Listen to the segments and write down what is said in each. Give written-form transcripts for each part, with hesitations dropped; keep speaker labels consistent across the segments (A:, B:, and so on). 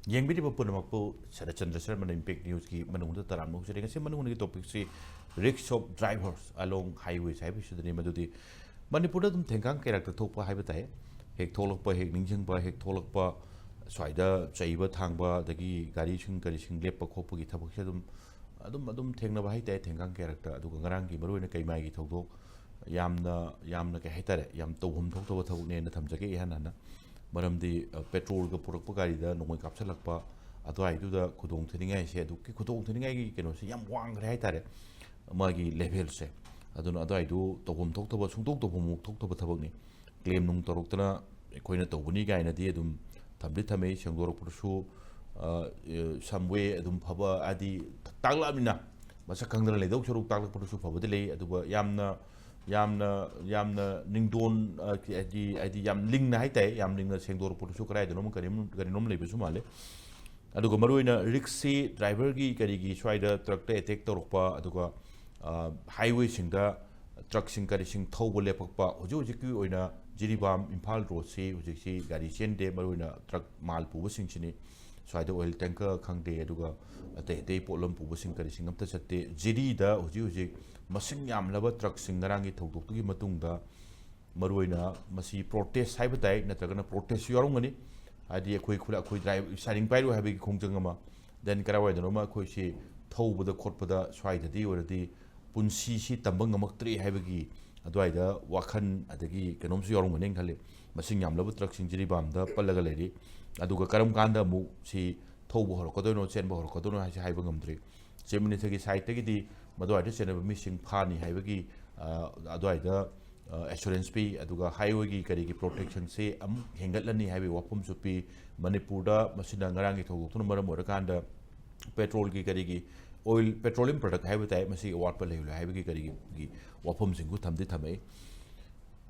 A: Yang Punamakpo, Sharatchandra Sermon Impact News ki Manung Taram, so Manung topic say rickshaw drivers along highways. I wish the name of the Manipur Tenkang character Topa Habitat, Hek Tolokpa, Hek Ninjangba, Hek Tolokpa, Swida, Jaiba Tangba, the Garishin, Garishin, Lepa, Kopu, Tabakadum, Adum Tengnaba, Tenkang character, Dugangi, Maruina Kaimagi Toto, Yamna Kaheta, Yam Tohum Toto, and the Tamjaki Hanana. Madam the petrol go Purpagari, no one capsule lakpa, I do the Kudong Tinga, she had to Kudong Tinga, can say Yam Wang Raitare, Maggie level say. I don't know, I do, Tokum talked about some talk to whom talked about Taboni, claim Nung Toroctana, Equina Tobuniga in a diadum, Tabitame, Shangoro Pursu, some way, Adum Paba, Adi, Taglamina, Masakanga, Doctor Tag Pursu Pabadele, Yamna. Yamna Ningdon the Yam Ling Night, Yam Ling the Sengor Pursukra, the Nominum Lebusumale. Aduga Maruina Rixi, driver Karigi, Schreider, truck take Toropa, Aduga highway Shinga, truck Sinkarishing, Tobo Lepopa, Ojojiku, Oina, Jiribam, Imphal Rossi, Ujiki, Garishende, Maruina, truck Malpu, Washington, Schreider oil tanker, Kangde, Aduga, they Polam Pushing Karishing up the Sate, Jirida, Ujuji. Masing yam laba truck singarangi thoktugi matungda maruina masi protest haibatai natragana protest yorongani adi khoi khula khoi drive signing pairu habi khongjangama then karawai danoma khoi si thobada khotpada swaidadi oradi punsi si tambang ngamaktre habigi adwaida wakhan adagi kanomsu yorongani khale masing yam laba truck singjiri bamda palaga leri aduga karam kanda mu si thobu horokodono chenba horokodono ha haiba ngamdre semini thagi site tagi di Madwada Senaba missing Pani Highway, Adwaida assurance fee, Aduga Highway Kariki protection say, Hengatlani Highway Wapum Supi, Manipura, Masinangarangi Tokunumara Murakanda, petrol Karigi, oil petroleum product habitat, Masi Water Highway Karigi, Wapum Singutam Ditame.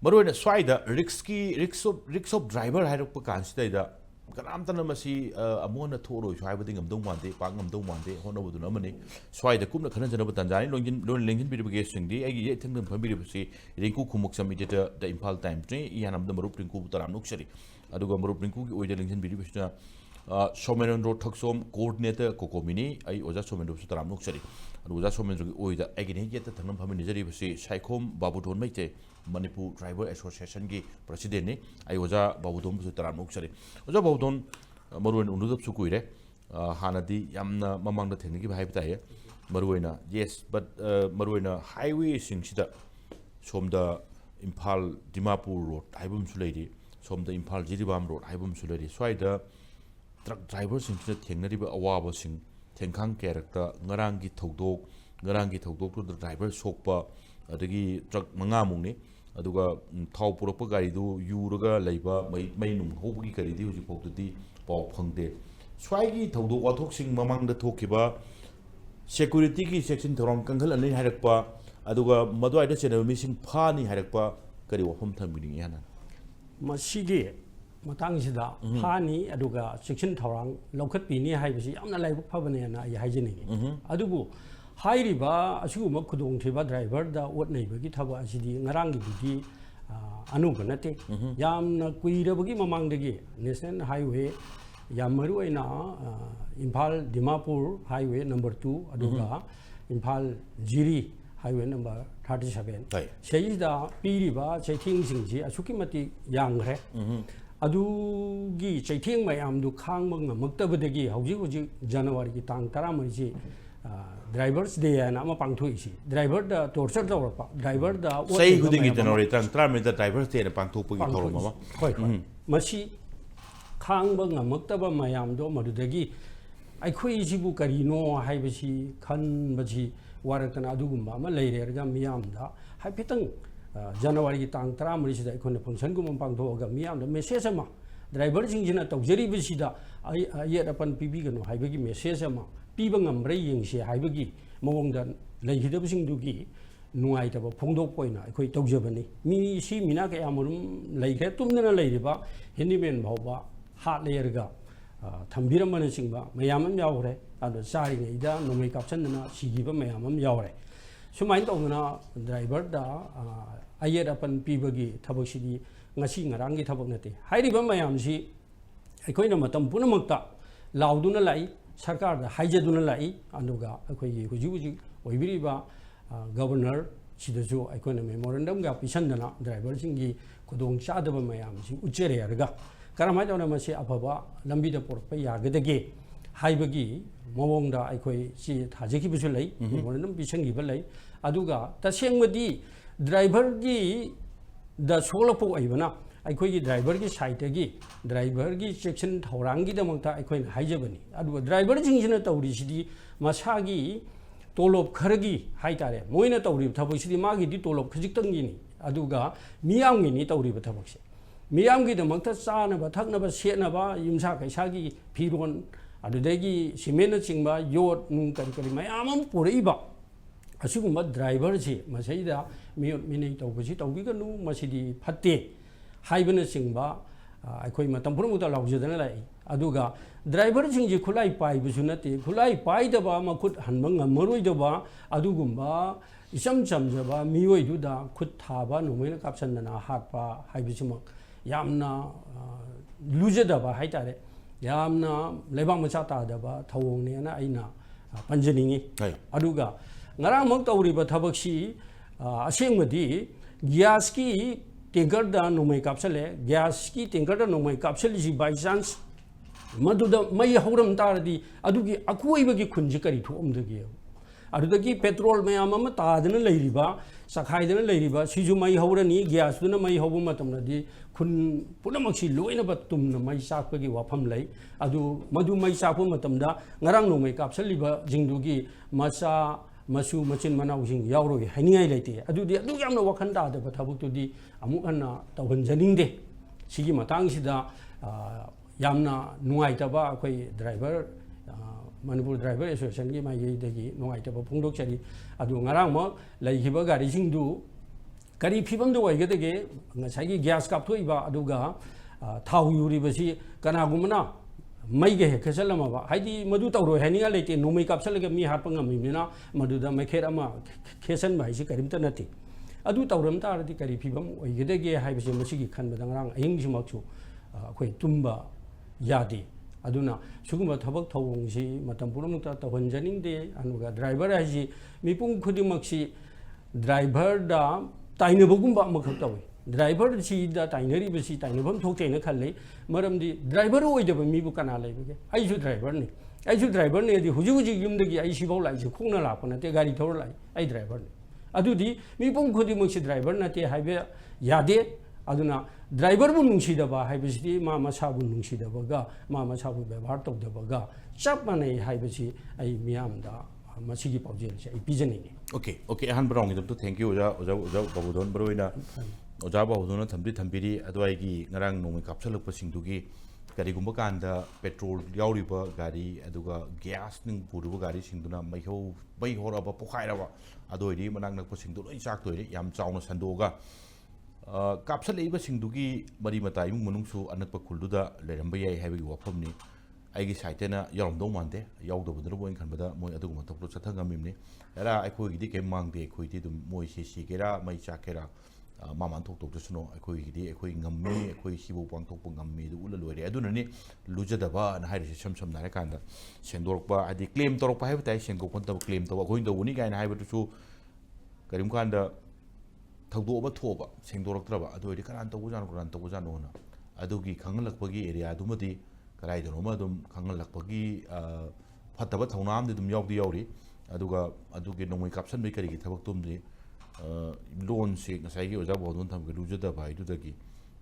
A: Maruina Swida, Rixop driver had a consider. Karamtana masi amona toro everything am don't want it, pangam don't want it, hono do nominate. So I the Kumna Kanjan of Tanzania, don't link in guessing the egg thing familiar with say Rinku Khumukcham editor the Imphal time train, Yanam the Marup Rinku Taram Luxury. Aduga Marup Rinku with the Lincoln video Somorendro Thokchom Co-Ordinator COCOMI, I was a Somorendro Taram Luxury. And was a Somorendro with the egg yet the Tanam Family say Saikhom Babudhon Meitei. Manipur Driver Association ki President I was a Babudhon Taram Luxury. Was a Babudhon Maruin Unudap Sukuire, Hanadi Yamna Mamang the Teniki Habitat, Maruina, yes, but Maruina highway sing shita from the Imphal Dimapur Road, Ibum Sulady, from the Imphal Jiribam Road, Ibum Sulady. So I the truck drivers in the Teneriba Awaba sing, Tenkang character, Narangi Togdog to the driver Sopa, the truck Mangamuni. Aduga Tau Purapagaridu, Yuraga, Labor, Mainum, Hoki Karidu, you spoke to the Pop Hungde. Swaggy Todo Watoxing Mamang the Tokiba, Security section to Ronkangal and Harakpa, Aduga Madua said a missing Pani Harakpa, Kariwa hometown meeting Yana.
B: Masigi, Matangida, Pani, Aduga, section Torang, Lokat Pini, Hibasi, I'm not like Pavana, hygienic. Adubu. Hairiba, Asuma Kudung Tiba driver, the what neighbor Gitaba Asidi, Narangi, Anuganate, Yam Kuirabagi among the gay, Nissan Highway, Yamaruena, Imphal Dimapur Highway number 2, Aduga, Imphal Jiri Highway number 37. Shaida, Piriba, Chaiting Singji, Asukimati Yang Adugi, Chaiting my Amdu Kang Muktabadegi, how you January Tang Taramaji. Drivers day and I'm a punctuation. Driver the torture driver the
A: say who think it and already tram the drivers day and punctual
B: quite Mashi Kang Banga Muktaba Mayam do Madudagi. I quasi Bukarino, Hibashi, Kanbaji, Warakana Duguma, Malay, Gamiamda, Hypetang, January Tang Tram, which is the Sangum Panto Gamiam, the Messesama. Drivers in Jena Togzeri Visida, I yet upon Pibigan, Hibagi Messesama. Pibangam Raying she Hibagi, Mong than Lahidabsing Dugi, Nuaitaba, Pondo Poina, I quite Togjabani. Me, she Minaka Amurum, like Tumna Ladyba, Hindiman Baba, Heart Layerga, Tambira Manasingba, Mayamam Yaure, and the Sari Ida, no make up Sandana, she give a Mayamam Yaure. So my Tongana driver da I yet upon Pibagi, Taboshidi, Nasi Narangi Tabonati. Hidiba Mayam she, I quite a Matam Punamata. lauduna lai sarkar da haijaduna lai anuga akhoi huji oibiriba governor sidasu akhona memorandum ga pisandana driver singi kudong chadaba mayam sing uchere arga karamai dona mase afaba lambi da porpa yagadage haibagi mawongda akhoi si thajeki bisu lai memorandum bisangi balai aduga tasengmadi driver gi da solapo aibana ꯑꯩꯈꯣꯏꯒꯤ ꯗ꯭ꯔꯥꯏꯚꯔꯒꯤ ꯁꯥꯏꯠꯇꯒꯤ ꯗ꯭ꯔꯥꯏꯚꯔꯒꯤ ꯆꯦꯛꯁꯤꯟ ꯊꯧꯔꯥꯡꯒꯤꯗꯃꯛꯇ ꯑꯩꯈꯣꯏꯅ ꯍꯥꯏꯖꯕꯅꯤ ꯑꯗꯨꯒ ꯗ꯭ꯔꯥꯏꯚꯔꯁꯤꯡꯁꯤꯅ ꯇꯧꯔꯤꯁꯤꯗꯤ ꯃꯁꯥꯒꯤ ꯇꯣꯂꯣꯞ ꯈꯔꯒꯤ ꯍꯥꯏꯇꯥꯔꯦ ꯃꯣꯏꯅ ꯇꯧꯔꯤꯕ ꯊꯕꯛꯁꯤꯗꯤ ꯃꯥꯒꯤꯗꯤ ꯇꯣꯂꯣꯞ ꯈꯖꯤꯛꯇꯪꯒꯤꯅꯤ ꯑꯗꯨꯒ ꯃꯤꯌꯥꯝꯒꯤꯅꯤ ꯇꯧꯔꯤꯕ ꯊꯕꯛꯁꯦ ꯃꯤꯌꯥꯝꯒꯤꯗꯃꯛꯇ ꯆꯥꯅꯕ ꯊꯛꯅꯕ ꯁꯦꯠꯅꯕ ꯌꯨꯝꯁꯥ ꯀꯩꯁꯥꯒꯤ ꯐꯤꯔꯣꯟ ꯑꯗꯨꯗꯒꯤ ꯁꯤꯃꯦꯟꯅꯆꯤꯡꯕ ꯌꯣꯠ ꯅꯨꯡ ꯀꯔꯤ ꯀꯔꯤ ꯃꯌꯥꯝ ꯑꯃ ꯄꯨꯔꯛꯏꯕ ꯑꯁꯤꯒꯨꯝꯕ ꯗ꯭ꯔꯥꯏꯚꯔꯁꯤ ꯃꯁꯤꯗ ꯃꯤꯑꯣꯠ ꯃꯤꯅꯩ ꯇꯧꯕꯁꯤ ꯇꯧꯕꯤꯒꯅꯨ ꯃꯁꯤꯗꯤ ꯐꯠꯇꯦ 하이브는싱바 아이코이 마땅 부르무다 라우저드나 라이 아두가 드라이버싱지 쿨라이 파이브수나티 쿨라이 파이더바 마굿 한방 머로이더바 아두금바 이sam참저바 미오이두다 굿 타바 노메나 갑산나나 핫바 하이브시막 얌나 루저더바 하이타레 얌나 레방 마차 따다바 타옹네나 아이나 반저닝이 아두가 나랑 먹다 우리 바 타박시 아생머디 기아스키 टेंकर दा नोमै कापसले गैस की टेंकर दा नोमै कापसली जी बाय चांस मदुदा मई हौरम तारदी अदुगी अकुइबगी खुंजी करी थोमदगी अदुदगी पेट्रोल मयाम अमा तादना लैरिबा सखाइदना लैरिबा सिजु मई हौरनी गैस दुना मई हौबु मतमनदी खुन पुनमक्सी लोइनबा तुमना मई साकपगी वाफम लै अदु मदु मई साकपु मतमदा ngarang नोमै कापसलिबा जिंगदुगी मचा masu machin manawsing yawrogi haningai leite adudi adu yamna wakhan da da thabuk amuk anna tawhanjaning de sigi matangsida yamna nungai taba akoi driver Manipur driver association gi mai degi nungai taba phungdok chari adu ngarang ma laihiba gari singdu kari phibam do waigedege ngasai gi gas kap thoiba aduga thau yuri basi kana gumna मैगे हेखसलमा हाइदी मधु तौरो हैनिगा लेते नोमै कापसलगे मी हापा ngamiना मधुदा मैखेर अमा खेसन भाइसि करिमत नति अदु तौरम तारदि करि फिबम ओइगेदगे हाइबसे मसिगी खनबदा ngarang अहिंगसिमक्सु अखोइ तुंबा यादि अदुना सुगुम थबक थौंगसि मतम पुरमुता तहनजनिंगदे Anuga driver हाइसि मिपुंग खुदिमक्सि driver दा ताइनबगुंबा मखक Tawi driver सी दा ताइनरी बसी ताइनबम थोक्तेन खल्ले मरमदी driver ओइदब मीबु कना लेबगे आइसु ड्राइवर ने दि हुजि हुजि युमदगी आइसिबाव लाइसु खोंना लापना ते गाड़ी थौर लाई आइ ड्राइवर ने अदुदि मिपुं खुदि मक्सि ड्राइवर नते हाइबे यादे अदुना ड्राइवर बु नुंसिदबा हाइबसिदि मा मसाबु नुंसिदबगा मा मसाबु व्यवहार तौदबगा चप माने हाइबसि आइ मियामदा मसिगी पाउजेलसे आइ पिजनिनि
A: ओके अहन ब्राउंग दम तो थैंक यू ओजा बाबुधन बरोइना ओजा बाबुधन थम्बिरी अदवाइगी ngarang नोमै कापसलकपसिंदुगी करिगुम्बा कांदा पेट्रोल याउरिबा गाड़ी अदुगा गैस निंग पुरुबा गाड़ी सिंदुना मै होरबा पोखाइरबा अदोइदि मनांग नकपसिंदु लोइ चाक्तोइदि याम चाउना संदोगा कापसलैबा सिंदुगी मरी मताइ मनुंगसु अनकपा खुलदुदा लेरंबा याइ हाइबगी वाफमनि आइगी साइटेना यारमदौ मानदे याउदबदुना बोइन खनबदा मोइ अदुगुमा तपलो चथंगमिमनि एरा आइखोइगिदि केम मांगदे आइखोइदि दुम मोइ सिगेरा मै चाकेरा मामान थोक्तोक्तसुनो आइखोइगिदि आइखोइ ngамमे आइखोइ सिबो पांथोक्पा ngамमे दु उला लोइरे अदुननि लुजदबा न हाइरिसि सम नारे कांदा सेंदोरकपा आदि क्लेम तोरकपा हाइबा ताइ सेंगोपन तब क्लेम तब अखोइन दउनि गायना हाइबदुसु करिम कांदा थौदोबा थोबा सेंदोरक्त्रबा अदुइदि करान तबुजानो ना अदुगी खंगलकपगी एरिया दुमदि कराइदनोमा दुम खंगलकपगी फतबा थौनामदि दुम याउरि अदुगा अदुगे नोमै कापसनबै करिगी थबक तुमदि लोन से ngसाइगी ओजा बदन थम लुजदा भाइदुदगी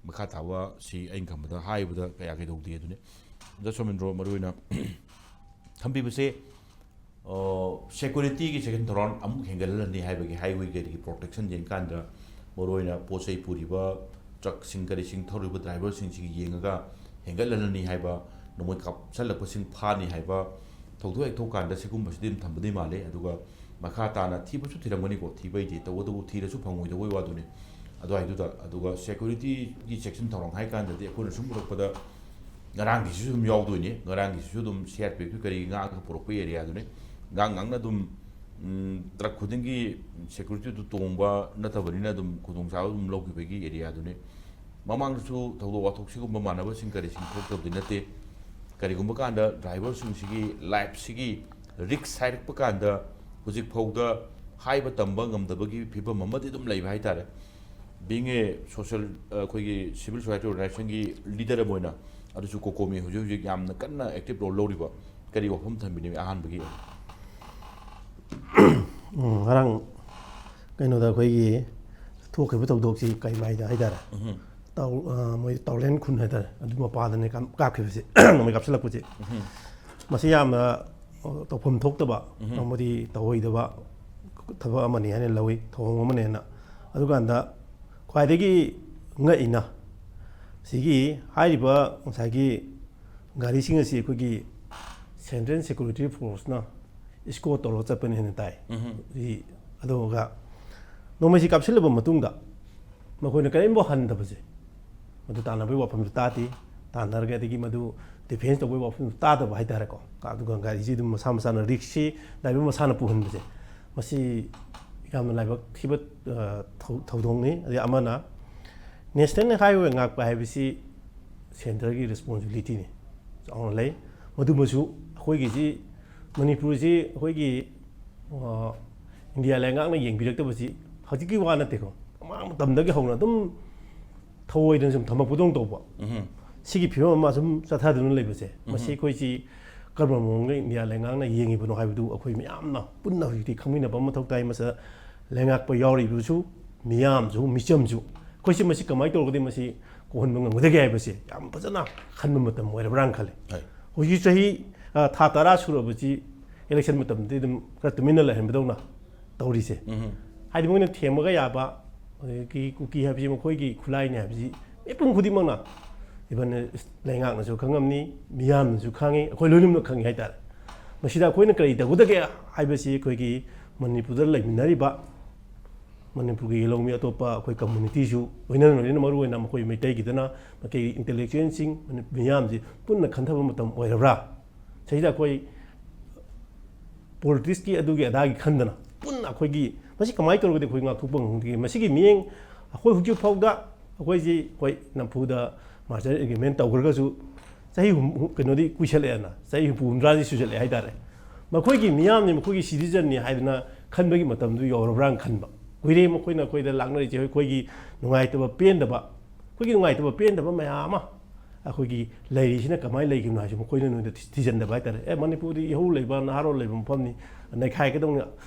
A: मखा थावा सी आइन खमदा हाइबदा कया कैदौदि अदुने द सोमेंद्रो मरुइना थम्बिबसे सिक्योरिटी की सेकंड थरोन अमुक हेंगलनि हाइबगी हाईवे गेटगी प्रोटेक्शन जेन कांदा मरुइना पोसै पुरिबा ट्रक सिंगरी सिंग थौरिबा ड्राइवर सिंग येंगा हेंगलनि हाइबा नोमै कापसलकपसिंग फानि हाइबा थौदो एकथोकांदा सिगुमबसिदिम थम्बदि माले अदुगा मखा ताना थीबसु थिरंगनी को थीबैदि तवदबु थीरसु फंगोइदो वइ वादुने अदवाइदुदा अदुगा सिक्योरिटी की सेक्शन थरंग हाइ कांददि अखोन सुम पुरकपदा ngarangisi sum yauduni ngarangisi dum share pe kari nga ka puropo area dune ngang dum truck khudingi security du tongba natabarina dum khudong sa dum logi begi area dune mamang su thodo wathok sigum manaba sing kari sing thok dinate ꯀꯔꯤꯒꯨꯝꯕ ꯀꯥꯟꯗ ꯗ꯭ꯔꯥꯏꯚꯔꯁꯤꯡꯁꯤꯒꯤ ꯂꯥꯏꯐꯁꯤꯒꯤ ꯔꯤꯛꯁ ꯍꯥꯏꯔꯛꯄ ꯀꯥꯟꯗ ꯍꯧꯖꯤꯛ ꯐꯥꯎꯗ ꯍꯥꯏꯕ ꯇꯝꯕ ꯉꯝꯗꯕꯒꯤ ꯐꯤꯕꯝ ꯑꯃꯗꯤ ꯑꯗꯨꯝ ꯂꯩꯕ ꯍꯥꯏꯇꯥꯔꯦ ꯕꯤꯡ ꯑꯦ ꯁꯣꯁꯤꯌꯦꯜ ꯑꯩꯈꯣꯏꯒꯤ ꯁꯤꯚꯤꯜ ꯁꯣꯁꯥꯏꯇꯤ ꯑꯣꯔꯒꯅꯥꯏꯖꯦꯁꯟꯒꯤ ꯂꯤꯗꯔ ꯑꯃ ꯑꯣꯏꯅ ꯑꯗꯨꯁꯨ ꯀꯣꯀꯣꯃꯤ ꯍꯧꯖꯤꯛ ꯍꯧꯖꯤꯛ ꯌꯥꯝꯅ ꯀꯟꯅ ꯑꯦꯛꯇꯤꯞ ꯔꯣꯜ ꯂꯧꯔꯤꯕ ꯀꯔꯤ ꯋꯥꯐꯝ ꯊꯝꯕꯤꯅꯤꯡꯉꯤ ꯑꯍꯥꯟꯕꯒꯤ
C: ꯉꯔꯥꯡ ꯀꯩꯅꯣꯗ ꯑꯩꯈꯣꯏꯒꯤ ꯊꯣꯛꯈꯤꯕ ꯊꯧꯗꯣꯛꯁꯤ ꯀꯩ ꯃꯥꯏꯗ ꯍꯥꯏꯇꯥꯔꯦ ꯃꯣꯏ ꯇꯥꯎꯂꯦꯟ ꯈꯨꯟ ꯍꯥꯏꯇꯥꯔꯦ ꯑꯗꯨ ꯃꯄꯥꯗꯅꯦ ꯀꯥꯞꯈꯤꯕꯁꯤ ꯅꯣꯡꯃꯩ ꯀꯥꯞꯁꯤꯜꯂꯛꯄꯁꯤ ꯃꯁꯤ ꯌꯥꯝꯅ ꯇꯧꯐꯝ ꯊꯣꯛꯇꯕ ꯑꯃꯗꯤ ꯇꯧꯍꯩꯗꯕ ꯊꯕꯛ ꯑꯃꯅꯤ ꯍꯥꯏꯅ ꯂꯧꯏ ꯊꯧꯑꯣꯡ ꯑꯃꯅꯦꯅ ꯑꯗꯨꯀꯥꯟꯗ ꯈ꯭ꯋꯥꯏꯗꯒꯤ ꯉꯛꯏꯅ ꯁꯤꯒꯤ ꯍꯥꯏꯔꯤꯕ ꯉꯁꯥꯏꯒꯤ ꯒꯥꯔꯤꯁꯤꯡ ꯑꯁꯤ ꯑꯩꯈꯣꯏꯒꯤ ꯁꯦꯟꯇ꯭ꯔꯦꯜ ꯁꯦꯀꯨꯔꯤꯇꯤ ꯐꯣꯔꯁꯅ ꯏꯁꯀꯣꯔꯠ ꯇꯧꯔꯒ ꯆꯠꯄꯅꯤ ꯍꯥꯏꯅ ꯇꯥꯏ ꯑꯗꯨꯒ ꯅꯣꯡꯃꯩꯁꯤ ꯀꯥꯞꯁꯤꯜꯂꯕ ꯃꯇꯨꯡꯗ ꯃꯈꯣꯏꯅ ꯀꯔꯤꯝꯐꯥꯎ ꯍꯟꯗꯕꯁꯦ ꯃꯗꯨ ꯇꯥꯟꯅꯕꯒꯤ ꯋꯥꯐꯝꯁꯨ ꯇꯥꯗꯦ ꯇꯥꯟꯅꯔꯒ ꯑꯗꯒꯤ ꯃꯗꯨ ꯗꯤꯐꯦꯟꯁ ꯇꯧꯕꯒꯤ ꯋꯥꯐꯝꯁꯨ ꯇꯥꯗꯕ ꯍꯥꯏꯇꯥꯔꯦꯀꯣ ꯑꯗꯨꯒ ꯒꯥꯔꯤꯁꯤ ꯑꯗꯨꯝ ꯃꯁꯥ ꯃꯁꯥꯅ ꯔꯤꯛꯁꯁꯤ ꯗ꯭ꯔꯥꯏꯚꯔ ꯃꯁꯥꯅ ꯄꯨꯍꯟꯕꯁꯦ ꯃꯁꯤ ꯌꯥꯝꯅ ꯂꯥꯏꯕꯛ ꯊꯤꯕ ꯊꯧꯗꯣꯛꯅꯤ ꯑꯗꯩ ꯑꯃꯅ ꯅꯦꯁꯅꯦꯜ ꯍꯥꯏꯋꯦ ꯉꯥꯛꯄ ꯍꯥꯏꯕꯁꯤ ꯁꯦꯟꯇꯔꯒꯤ ꯔꯦꯁꯄꯣꯟꯁꯤꯕꯤꯂꯤꯇꯤꯅꯤ ꯆꯥꯎꯅ ꯂꯩ ꯃꯗꯨꯃꯁꯨ ꯑꯩꯈꯣꯏꯒꯤꯁꯤ ꯃꯅꯤꯄꯨꯔꯁꯤ ꯑꯩꯈꯣꯏꯒꯤ ꯏꯟꯗꯤꯌꯥ ꯂꯩꯉꯥꯛꯅ ꯌꯦꯡꯕꯤꯔꯛꯇꯕꯁꯤ ꯍꯧꯖꯤꯛꯀꯤ ꯋꯥ ꯅꯠꯇꯦꯀꯣ ꯃꯃꯥꯡ ꯃꯇꯝꯗꯒꯤ ꯍꯧꯅ ꯑꯗꯨꯝ ꯊꯑꯣꯏꯗꯅ ꯁꯨꯝ ꯊꯝꯃꯛꯄꯗꯧ ꯇꯧꯕ ꯁꯤꯒꯤ ꯐꯤꯕꯝ ꯑꯃ ꯁꯨꯝ ꯆꯠꯊꯗꯨꯅ ꯂꯩꯕꯁꯦ ꯃꯁꯤ ꯑꯩꯈꯣꯏꯁꯤ ꯀꯔꯝꯕ ꯃꯑꯣꯡꯗ ꯏꯟꯗꯤꯌꯥ ꯂꯩꯉꯥꯛꯅ ꯌꯦꯡꯉꯤꯕꯅꯣ ꯍꯥꯏꯕꯗු ꯑꯩꯈꯣꯏ ꯃꯌꯥꯝꯅ ꯄꯨꯟꯅ ꯍꯧꯖꯤꯛꯇꯤ ꯈꯪꯃꯤꯟꯅꯕ ꯃꯊꯧ ꯇꯥꯏ ꯃꯁꯤꯗ ꯂꯩꯉꯥꯛꯄ ꯌꯥꯎꯔꯤꯕꯁꯨ ꯃꯤꯌꯥꯝꯁꯨ ꯃꯤꯆꯝꯁꯨ ꯑꯩꯈꯣꯏꯁꯤ ꯃꯁꯤ ꯀꯃꯥꯏꯅ ꯇꯧꯔꯒꯗꯤ ꯃꯁꯤ ꯀꯣꯛꯍꯟꯕ ꯉꯝꯒꯗꯒꯦ ꯍꯥꯏꯕꯁꯦ ꯌꯥꯝ ꯐꯖꯅ ꯈꯟꯕ ꯃꯇꯝ ꯑꯣꯏꯔꯕ꯭ꯔꯥꯅ ꯈꯜꯂꯤ ꯍꯧꯖꯤꯛ ꯆꯍꯤ ꯊꯥ 10 ꯁꯨꯔꯕꯁꯤ ꯏꯂꯦꯛꯁꯟ ꯃꯇꯝꯗꯗꯤ ꯑꯗꯨꯝ ꯈꯔ ꯇꯨꯃꯤꯟꯅ ꯂꯩꯍꯟꯕꯗꯧꯅ ꯇꯧꯔꯤꯁꯦ ꯍꯥꯏꯗꯤ ꯃꯣꯏꯅ ꯊꯦꯝꯕꯒ ꯌꯥꯕ ꯑꯗꯒꯤ ꯀꯨꯀꯤ ꯍꯥꯏꯕꯁꯤ ꯃꯈꯣꯏꯒꯤ ꯈꯨꯠꯂꯥꯏꯅꯤ ꯍꯥꯏꯕꯁꯤ ꯃꯤꯄꯨꯝ ꯈꯨꯗꯤꯡꯃꯛꯅ ꯏꯚꯟ ꯂꯩꯉꯥꯛꯅꯁꯨ ꯈꯪꯉꯝꯅꯤ ꯃꯤꯌꯥꯝꯅꯁꯨ ꯈꯪꯉꯤ ꯑꯩꯈꯣꯏ ꯂꯣꯏꯅꯃꯛ ꯈꯪꯉꯤ ꯍꯥꯏꯇꯥꯔꯦ ꯃꯁꯤꯗ ꯑꯩꯈꯣꯏꯅ ꯀꯔꯤ ꯇꯧꯒꯗꯒꯦ ꯍꯥꯏꯕꯁꯤ ꯑꯩꯈꯣꯏꯒꯤ ꯃꯅꯤꯄꯨꯔꯗ ꯂꯩꯃꯤꯟꯅꯔꯤꯕ ꯃꯅꯤꯄꯨꯔꯒꯤ ꯂꯧꯃꯤ ꯑꯇꯣꯞꯄ ꯑꯩꯈꯣꯏ ꯀꯝꯃꯨꯅꯤꯇꯤꯁꯨ ꯂꯣꯏꯅ ꯃꯔꯨꯑꯣꯏꯅ ꯃꯈꯣꯏ ꯃꯩꯇꯩꯒꯤꯗꯅ ꯃꯩꯇꯩ ꯏꯟꯇꯦꯂꯦꯛꯆꯨꯋꯦꯜꯁꯤꯡ ꯃꯤꯌꯥꯝꯁꯤ ꯄꯨꯟꯅ ꯈꯟꯊꯕ ꯃꯇꯝ ꯑꯣꯏꯔꯕ꯭ꯔꯥ ꯁꯤꯗ ꯑꯩꯈꯣꯏ ꯄꯣꯂꯤꯇꯤꯛꯁꯀꯤ ꯑꯗꯨꯒꯤ ꯑꯗꯥꯒꯤ ꯈꯟꯗꯅ ꯄꯨꯟꯅ ꯑꯩꯈꯣꯏꯒꯤ ꯃꯁꯤ ꯀꯃꯥꯏꯅ ꯇꯧꯔꯒꯗꯤ ꯑꯩꯈꯣꯏ ꯉꯥꯛꯊꯣꯛꯄ ꯉꯝꯒꯗꯒꯦ ꯃꯁꯤꯒꯤ ꯃꯤꯠꯌꯦꯡ ꯑꯩꯈꯣꯏ ꯍꯧꯖꯤꯛ ꯐꯥꯎꯗ ꯑꯩꯈꯣꯏꯁꯤ ꯍꯣꯏ ꯅꯝꯐꯨꯗ ꯃꯥꯁꯇꯔ ꯑꯦꯒ꯭ꯔꯤꯃꯦꯟ ꯇꯧꯈ꯭ꯔꯒꯁꯨ ꯆꯍꯤ ꯀꯩꯅꯣꯗꯤ ꯀꯨꯏꯁꯜꯂꯛꯑꯦꯅ ꯆꯍꯤ 60 ꯁꯨꯖꯜꯂꯛꯑꯦ ꯍꯥꯏꯇꯥꯔꯦ ꯃꯈꯣꯏꯒꯤ ꯃꯤꯌꯥꯝꯅꯤ ꯃꯈꯣꯏꯒꯤ ꯁꯤꯇꯤꯖꯟꯅꯤ ꯍꯥꯏꯗꯅ ꯈꯟꯕꯒꯤ ꯃꯇꯝꯗꯨ ꯌꯧꯔꯕ꯭ꯔꯥꯅ ꯈꯟꯕ ꯀꯨꯏꯔꯦ ꯃꯈꯣꯏꯅ ꯑꯩꯈꯣꯏꯗ ꯂꯥꯛꯅꯔꯤꯁꯦ ꯑꯩꯈꯣꯏꯒꯤ ꯅꯨꯡꯉꯥꯏꯇꯕ ꯄꯦꯟꯗꯕ ꯃꯌꯥꯝ ꯑꯃ ꯑꯩꯈꯣꯏꯒꯤ ꯂꯩꯔꯤꯁꯤꯅ ꯀꯃꯥꯏꯅ ꯂꯩꯈꯤꯕꯅꯣ ꯍꯥꯏꯁꯤ ꯃꯈꯣꯏꯅ ꯅꯣꯏꯗ ꯊꯤꯖꯤꯟꯗꯕ ꯍꯥꯏꯇꯥꯔꯦ ꯃꯅꯤꯄꯨꯔꯗꯤ ꯏꯍꯧ ꯂꯩꯕ ꯅꯍꯥꯔꯣꯜ ꯂꯩꯕ ꯃꯐꯝꯅꯤ ꯅꯩꯈꯥꯏꯒꯗꯧꯅꯤ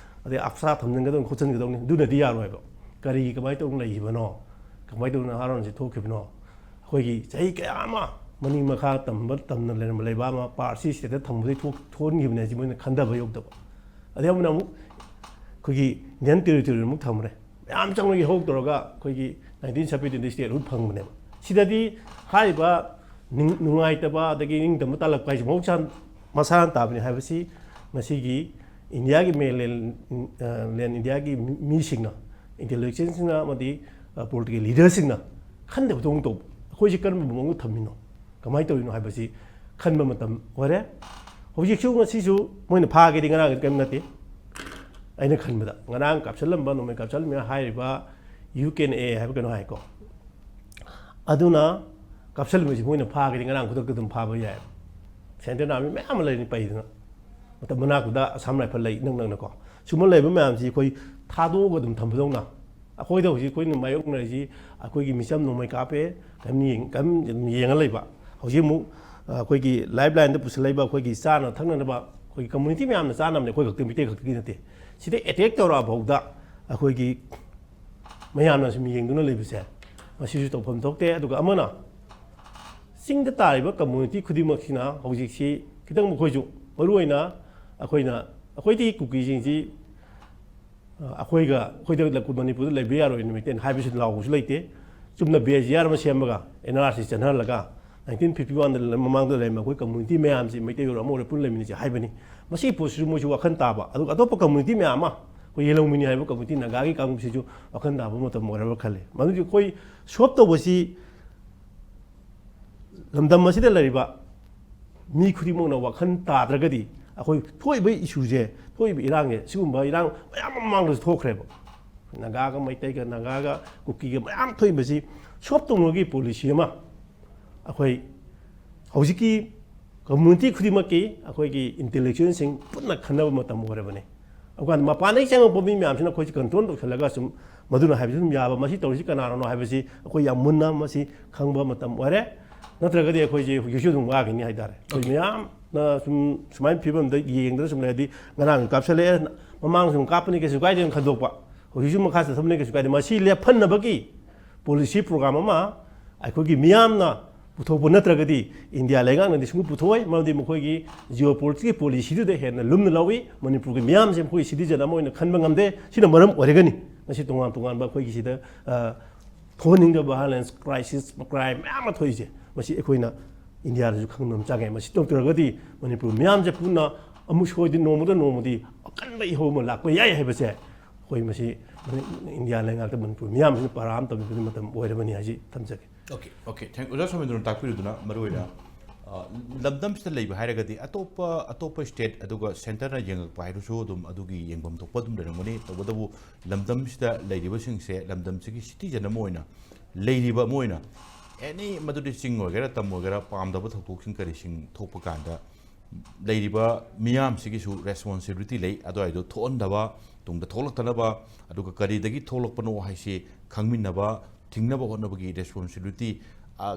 C: ꯑꯗꯩ ꯑꯞꯁꯥ ꯊꯝꯖꯤꯟꯒꯗꯧꯅꯤ ꯈꯣꯠꯆꯤꯟꯒꯗꯧꯅꯤ ꯑꯗꯨꯅꯗꯤ ꯌꯥꯔꯣꯏꯕ ꯀꯔꯤꯒꯤ ꯀꯃꯥꯏꯅ ꯇꯧꯅ ꯂꯩꯈꯤꯕꯅꯣꯀꯃꯥꯏꯅ ꯇꯧꯅ ꯅꯍꯥꯔꯣꯜꯁꯤ ꯊꯣꯛꯈꯤꯕꯅꯣ ꯑꯩꯈꯣꯏꯒꯤ ꯆꯍꯤ ꯀꯌా ꯑꯃ ꯃꯅꯤꯡ ꯃꯈꯥ ꯇꯝꯅ ꯂꯩꯔꯝꯕ ꯂꯩꯕꯥꯛ ꯑꯃ ꯄꯥꯔꯠꯁꯤ ꯁꯤꯗ ꯊꯝꯕꯗꯒꯤ ꯊꯣꯛꯍꯟꯈꯤꯕꯅꯤ ꯍꯥꯏꯁꯤ ꯃꯣꯏꯅ ꯈꯟꯊꯕ ꯌꯧꯗꯕ ꯑꯗꯩ ꯑꯃꯅ ꯑꯃꯨꯛ ꯑꯩꯈꯣꯏꯒꯤ ꯏꯟꯗꯤꯌꯟ ꯇꯦꯔꯤꯇꯣꯔꯤ ꯑꯃꯨꯛ ꯊꯝꯃꯨꯔꯦ ꯃꯌꯥꯝ ꯆꯪꯅ ꯏꯍꯧ ꯇꯧꯔꯒ ꯑꯩꯈꯣꯏꯒꯤ 1972 ꯁ꯭ꯇꯦꯠꯍꯨꯗ ꯐꯪꯕꯅꯦꯕ ꯁꯤꯗꯗꯤ ꯍꯥꯏꯔꯤꯕ ꯅꯨꯡꯉꯥꯏꯇꯕ ꯑꯗꯒꯤ ꯅꯤꯡꯇꯝꯕ ꯇꯥꯜꯂꯛꯄ ꯍꯥꯏꯁꯤ ꯃꯁꯥꯅ ꯇꯥꯕꯅꯤ ꯍꯥꯏꯕꯁꯤ ꯉꯁꯤꯒꯤ ꯏꯟꯗꯤꯌꯥꯒꯤ ꯃꯦꯟꯂꯦꯟ ꯏꯟꯗꯤꯌꯥꯒꯤ ꯃꯤꯁꯤꯡꯅ ꯏꯟꯇꯦꯂꯦꯛꯆꯨꯋꯦꯜꯁꯤꯡꯅ ꯑꯃꯗꯤ ꯄꯣꯂꯤꯇꯤꯀꯦꯜ ꯂꯤꯗꯔꯁꯤꯡꯅ ꯈꯟꯗꯕꯗꯧꯅ ꯇꯧꯕ ꯑꯩꯈꯣꯏꯁꯤ ꯀꯔꯝꯕ ꯃꯑꯣꯡꯗ ꯊꯝꯃꯤꯅꯣ ꯀꯃꯥꯏꯅ ꯇꯧꯔꯤꯅꯣ ꯍꯥꯏꯕꯁꯤ ꯈꯟꯕ ꯃꯇꯝ ꯑꯣꯏꯔꯦ ꯍꯧꯖꯤꯛꯁꯨ ꯉꯁꯤꯁꯨ ꯃꯣꯏꯅ ꯐꯥꯒꯦꯗꯤ ꯉꯔꯥꯡ ꯀꯔꯤꯝ ꯅꯠꯇꯦ ꯑꯩꯅ ꯈꯟꯕꯗ ꯉꯔꯥꯡ ꯀꯥꯞꯁꯤꯜꯂꯝꯕ ꯅꯣꯡꯃꯩ ꯀꯥꯞꯁꯤꯜꯂꯝꯕ ꯍꯥꯏꯔꯤꯕ UKNA ꯍꯥꯏꯕ ꯀꯩꯅꯣ ꯍꯥꯏꯀꯣ ꯑꯗꯨꯅ ꯀꯥꯞꯁꯤꯜꯂꯝꯕꯁꯤ ꯃꯣꯏꯅ ꯐꯥꯒꯦꯗꯤ ꯉꯔꯥꯡ ꯈꯨꯗꯛꯇ ꯑꯗꯨꯝ ꯐꯥꯕ ꯌꯥꯏ ꯁꯦꯟꯇ꯭ꯔꯦꯜ ꯑꯥꯔꯃꯤ ꯃꯌꯥꯝ ꯑꯃ ꯂꯩꯔꯤ ꯄꯩꯗꯅ ꯃꯇꯝ ꯃꯅꯥꯛꯇꯨꯗ ꯑꯁꯥꯝ ꯔꯥꯏꯐꯜ ꯂꯩ ꯅꯛꯅꯀꯣ ꯁꯨꯝꯕ ꯂꯩꯕ ꯃꯌꯥꯝꯁꯤ ꯑꯩꯈꯣꯏ ꯊꯥꯗꯣꯛꯑꯒ ꯑꯗꯨꯝ ꯊꯝꯕꯗꯧꯅ ꯑꯩꯈꯣꯏꯗ ꯍꯧꯖꯤꯛ ꯑꯩꯈꯣꯏꯅ ꯃꯥꯌꯣꯛꯅꯔꯤꯁꯤ ꯑꯩꯈꯣꯏꯒꯤ ꯃꯤꯆꯝ ꯅꯣꯡꯃꯩ ꯀꯥꯞꯄꯦ ꯀꯔꯤꯝ ꯌꯦꯡꯉ ꯂꯩꯕ ꯍꯧꯖꯤꯛ ꯑꯃꯨꯛ ꯑꯩꯈꯣꯏꯒꯤ ꯂꯥꯏꯐ ꯂꯥꯏꯟꯗ ꯄꯨꯁꯤꯜꯂꯛꯏꯕ ꯑꯩꯈꯣꯏꯒꯤ ꯆꯥꯅ ꯊꯛꯅꯅꯕ ꯑꯩꯈꯣꯏꯒꯤ ꯀꯝꯃꯨꯅꯤꯇꯤ ꯃꯌꯥꯝꯅ ꯆꯥꯅꯕꯅꯦ ꯑꯩꯈꯣꯏ ꯈꯛꯇ ꯃꯤꯇꯩ ꯈꯛꯇꯒꯤ ꯅꯠꯇꯦ ꯁꯤꯗ ꯑꯦꯇꯦꯛ ꯇꯧꯔꯛꯑ ꯐꯥꯎꯗ ꯑꯩꯈꯣꯏꯒꯤ ꯃꯌꯥꯝꯅ ꯁꯨꯝ ꯌꯦꯡꯗꯨꯅ ꯂꯩꯕꯁꯦ ꯃꯁꯤꯁꯨ ꯇꯧꯐꯝ ꯊꯣꯛꯇꯦ ꯑꯗꯨꯒ ꯑꯃꯅ ꯆꯤꯡꯗ ꯇꯥꯔꯤꯕ ꯀꯝꯃꯨꯅꯤꯇꯤ ꯈꯨꯗꯤꯡꯃꯛꯁꯤꯅ ꯍꯧꯖꯤꯛꯁꯤ ꯈꯤꯇꯪ ꯃꯈꯣꯏꯁꯨ ꯃꯔꯨꯑꯣꯏꯅ ꯑꯩꯈꯣꯏꯗꯤ ꯀꯨꯀꯤꯁꯤꯡꯁꯤ ꯑꯩꯈꯣꯏꯗ ꯃꯅꯤꯄꯨꯔꯗ ꯂꯩꯕ ꯌꯥꯔꯣꯏ ꯅꯨꯃꯤꯠꯇꯦꯅ ꯍꯥꯏꯕꯁꯨ ꯂꯥꯎꯕꯁꯨ ꯂꯩꯇꯦ ꯆꯨꯝꯅ ꯕꯦꯖꯤꯌꯥꯔ ꯑꯃ ꯁꯦꯝꯃꯒ NRC ꯆꯠꯅꯍꯜꯂꯒ 1951 ꯃꯃꯥꯡꯗ ꯂꯩꯔꯝꯕ ꯑꯩꯈꯣꯏ ꯀꯝꯃꯨꯅꯤꯇꯤ ꯃꯌꯥꯝꯁꯤ ꯃꯩꯇꯩ ꯑꯣꯏꯔꯣ ꯑꯃ ꯑꯣꯏꯔꯣ ꯄꯨꯟꯅ ꯂꯩꯃꯤꯟꯅꯁꯤ ꯍꯥꯏꯕꯅꯤ ꯃꯁꯤꯒꯤ ꯄꯣꯠꯁꯤꯁꯨ ꯃꯣꯏꯁꯨ ꯋꯥꯈꯜ ꯇꯥꯕ ꯑꯗꯨꯒ ꯑꯇꯣꯞꯄ ꯀꯝꯃꯨꯅꯤꯇꯤ ꯃꯌꯥꯝ ꯑꯃ ꯑꯩꯈꯣꯏ ꯌꯦꯂꯧꯃꯤꯅꯤ ꯍꯥꯏꯕ ꯀꯝꯃꯨꯅꯤꯇꯤ ꯅꯥꯒꯥꯒꯤ ꯀꯥꯡꯕꯨꯁꯤꯁꯨ ꯋꯥꯈꯜ ꯇꯥꯕ ꯃꯇꯝ ꯑꯣꯏꯔꯕ꯭ꯔꯥ ꯈꯜꯂꯤ ꯃꯗꯨꯗꯤ ꯑꯩꯈꯣই ꯁꯣꯞ ꯇꯧꯕꯁꯤ ꯂꯝꯗꯝ ꯑꯁꯤꯗ ꯂꯩꯔꯤꯕ ꯃꯤ ꯈꯨꯗꯤꯡꯃꯛꯅ ꯋꯥꯈꯜ ꯇꯥꯗ꯭ꯔꯒꯗꯤ ꯑꯩꯈꯣꯏ ꯊꯣꯛꯏꯕ ꯏꯁꯨꯁꯦ ꯊꯣꯛꯏꯕ ꯏꯔꯥꯡꯁꯦ ꯁꯤꯒꯨꯝꯕ ꯏꯔꯥꯡ ꯃꯌꯥꯝ ꯑꯃ ꯃꯃꯥꯡꯗꯁꯨ ꯊꯣꯛꯈ꯭ꯔꯦꯕ ꯅꯥꯒꯥꯒ ꯃꯩꯇꯩꯒ ꯅꯥꯒꯥꯒ ꯀꯨꯀꯤꯒ ꯃꯌꯥꯝ ꯊꯣꯛꯏꯕꯁꯤ ꯁꯣꯞ ꯇꯧꯅꯕꯒꯤ ꯄꯣꯂꯤꯁꯤ ꯑꯃ ꯑꯩꯈꯣꯏ ꯍꯧꯖꯤꯛꯀꯤ community khudimaki akhoi intellectual sing punna khana matam orebane akan mapane chang pomi myam sina khoi control to khalaga sum maduna haibisum yaba masi tawsi kana no haibisi akhoi yamunna masi khangba matam ore natragadi akhoi je yushu dum wa gini haidare khoi myam na sum sumai phibam da yengda sum ledi ngarang kapsale mamang sum kapni ke su kai den khadokpa yushu makha sa samne ke su kai masi le phanna baki policy program ama akhoi myam na पुथोप नत्रगदी India लेगांग नदी सुंगु पुथोय मरदी मखोयगी जियोपोलिटिक्स policy दे हेन लुमन लावी मणिपुर के मियाम से मखोय citizen अमोयन खनबा ngamde सिना मरम ओरेगनी नसि तोंगान तोंगान बा खोयगी सिदा थोनिंग द वायलेंस क्राइसिस क्राइम मैम थोयजे मसि एखोयना इंडिया जु खंगनम चागे मसि तोंत्रगदी मणिपुर मियाम जे पुना अमु सोयदि नोमोदी अकनबा इहो म लाको याय हेबसे खोय मसि इंडिया लेगांग त मणिपुर मियाम से पाराम तबि मतम ओरेबनी हाजि तमजके
A: ओके थैंक ओजा सोमेंद्र ताकपिरुदुना मरुइना लमदम सिदा लेब हायरगदी अतोप स्टेट अदुगा सेंटर ना यंग पाइरुसु दुम अदुगी यंगबम तोप दुम दरमनी तबदबु लमदम सिदा लेरिबा सिंगसे लमदम सिगी सिटीजन मोइना लेरिबा मोइना एनी मदुदि सिंग वगैरह तम वगैरह पामदब थोक सिंग करि सिंग थोप कांदा लेरिबा मियाम सिगी सु रेस्पोंसिबिलिटी ले अदोइदो थोनदबा तुंगदा थोलक्तनबा अदुगा करिदगी थोलकपनो हाइसे खंगमिनबा थिंगनबा होनबगी रेस्पोंसिबिलिटी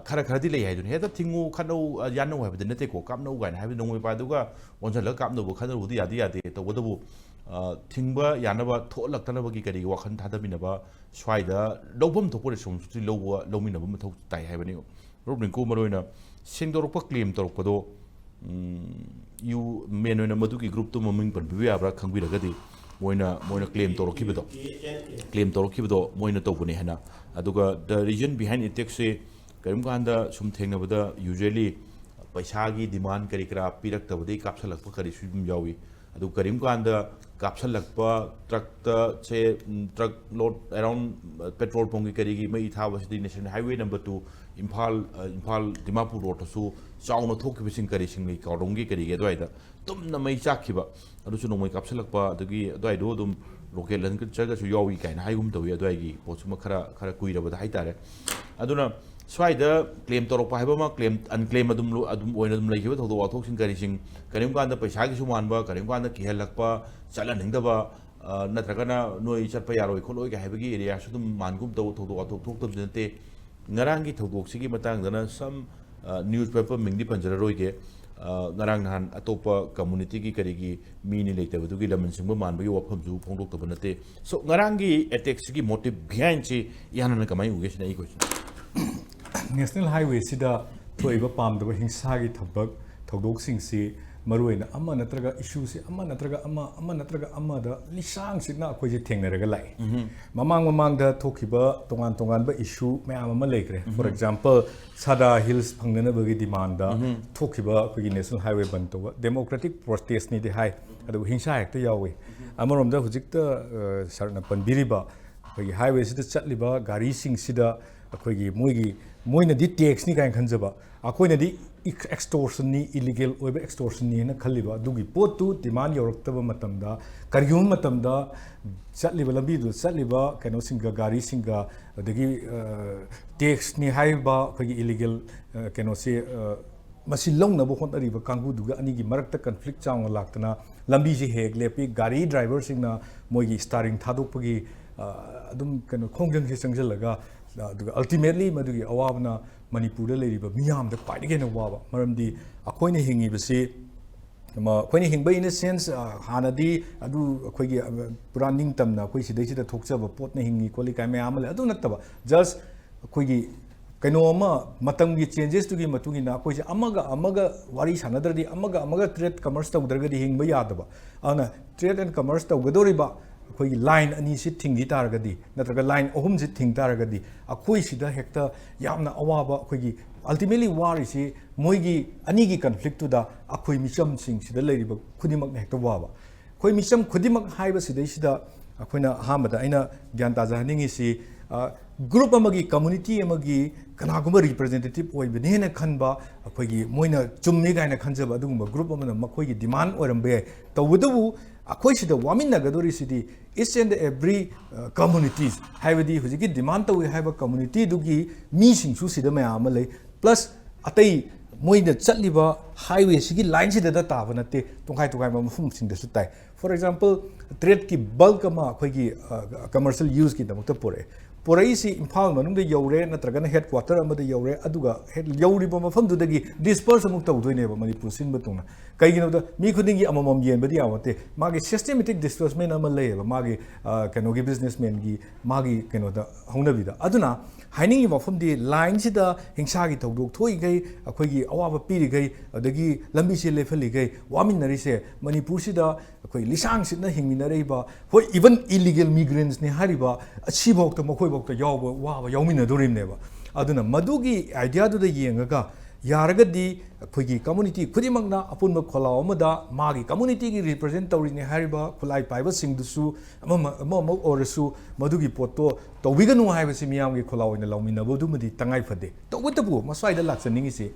A: खरा खरदी ले हाइदुन हेदा थिंगु खनो यानो हाइबदे नते को कामनो गाइन हाइबे नोंगै पादुगा वनजल कामनोबो खनरुदी यादी यादे तबदबु थिंगबा यानबा थोलक्तनबगी करी वखन थादबिनबा स्वाइदा लौबम थोपो रेस्पोंसिबिलिटी लौबा लौमिनबा मथौ ताइ हाइबनि रोबनिंको मरोइना सेंदोरपा क्लेम तोरपदो यू मेन ओइना मदुगी ग्रुप तो ममिंग पनबिबे याब्रा खंगबिरगदी मोइना क्लेम तोरखिबदो मोइना तौबनि हना अदुगा the reason behind it takes से करिम कांदा सुम थेंगनबदा यूजुअली पैसागी डिमांड करी करा पिरक्तबदे कापसलक्प करी सुम यावी अदु करिम कांदा कापसलक्प truck load around petrol pump करीगी मई थाबसदी national highway number 2 Imphal Dimapur road सु चाउनो थोकिबसिंग करीसिंग काउडोंगी करीगे दोइदा तुमना मई चाखिबा अदुसु नोमई कापसलक्प अदुगी दोइदो दुम रोकेट लन चगसु यावी काइन हाइगुम तवी अदुइगी पोसुम खरा कुइरबदा हाइतारे अदुना स्वाइदा क्लेम तोरपा हाइबमा क्लेम अनक्लेम अदुम ओइना अदुम लैखिबा थोदो वाथोकसिंग करीसिंग करिम कांदा पैसागी सुमानबा करिम कांदा किहलक्पा चलनिंगदबा नत्रगना नोई चटपा यारोय खोलोय गा हाइबगी एरिया सु दुम मानगुम तव थोदो वाथोक थोकतब जनते ngaranggi thogdoksigi matangdana some newspaper mingdi panjararoige ngarang nahan atopa community gi karigi mini leitabugi laman singba manbagi wafamju phongdoktab nate so ngaranggi attacks gi motive behind chi yanana kamai ugesina I question
D: national highway sida thoiba pamdaba hingsa gi thabak thogdoksing si maruina amma natraga issue si amma natraga amma da lisang sidna akhoi je thengnaraga lai mamang da thokiba tongan ba issue mayam ama lekre for example sada hills phangnana bagi demand da thokiba akhoi national highway ban to democratic protest ni de hai adu hingsa hekta yawi amarom da hujikta sarna panbiriba akhoi highway sida chatliba gari sing sida akhoi gi moina di tax ni kain khanjaba akhoi na di extortion ni illegal oiba extortion ni na khaliba dugi potu demand yoraktaba matamda karyum matamda chatliba lambi du chatliba kano singa gari singa adagi tax ni haiba khagi illegal kano se masi longna bo khon ariba kangbu duga ani gi marakta conflict chang laktana lambi ji hek lepi gari driver singna moigi starring thadokpagi adum kano khongjang se changjalaga duga ultimately madugi awabna Manipur leiriba miyam da paidege na waba maramdi akoina hingi basi akoina hingba in a sense hanadi adu akoigi branding tamna akoi sidai sida thokchaba pot na hingi koli kai mayam le adu nattaba just akoigi kaino ama matamgi changes tugi matungi na akoi amaga wari sanadradi amaga trade commerce tawdragadi hingba yadaba ana trade and commerce tawgadoriba akoigi line ani si thingdi taragadi natraga line ohum si thing taragadi akoi sida hekta yamna awaba akoigi ultimately war isi moigi ani gi conflict tu da akoi micham sing sida leiriba khudimak na hekta waba koi micham khudimak haiba sida sida akoina hamada aina gyan ta jahaningi si group amagi community amagi kanaguma representative oibene na khanba akoigi moina chumni gaina khanjaba adugumba group amana makoigi demand orambe tawudu akoi sida wamin nagadori sidi each and every communities haibadi hujiki demand tawi haiba community dugi mi singsu sida mayam lei plus atai मोइना चलिबा highway सिगी line सिदा ताबा नते तोंखाई मफुम सिंगदसु ताई फॉर एग्जांपल ट्रेड की बल्क अमा अखोइगी कमर्शियल यूज की दमकता पोरई सी इम्फाल मनुंग दे यौरे नत्रगन हेडक्वार्टर अमदे यौरे अदुगा यौरिबा मफमदुदगी डिस्पर्स अमुक तौदोइनेबा मणिपुर सिनबा तोंगना कईगिनोदा मी खुदिंगी अममम येनबदी आवते मागे सिस्टेमेटिक डिस्पर्समेंट अमा लेबा मागे कनोगी बिजनेसमैन की मागे कनोदा हौनबिदा अदुना हाइनिंग मफमदी लाइन सिदा हिंसागी तौदोक थोइगै अखोइगी अवाबा पीरिगै अदगी लंबी से लेफलिगै वामिनरिसे मणिपुर सिदा अखोइ लिसांग सिदना हिंगमिनरैबा होय इवन इलीगल मिग्रेंट्स ने हारिबा अछिबोक्ता मखोइबोक्ता यावबा वाबा याउमिनदोरिमनेबा अदुना मदुगी आइडिया दुदा येंगगा यारगदी अखोइगी कम्युनिटी खुदिमंगना अपुनबा खोलाव अमदा मागी कम्युनिटी की रिप्रेजेंट तौरिने हारिबा खुलाई पाइबा सिंगदुसु अमम ओरसु मदुगी पोतो तौबिगनु हाइबसि मियामगी खोलाव ओइना लौमिनबदुमदि तंगाइ फदे तौबतबु मस्वाइदा लाक्सनिंगिसि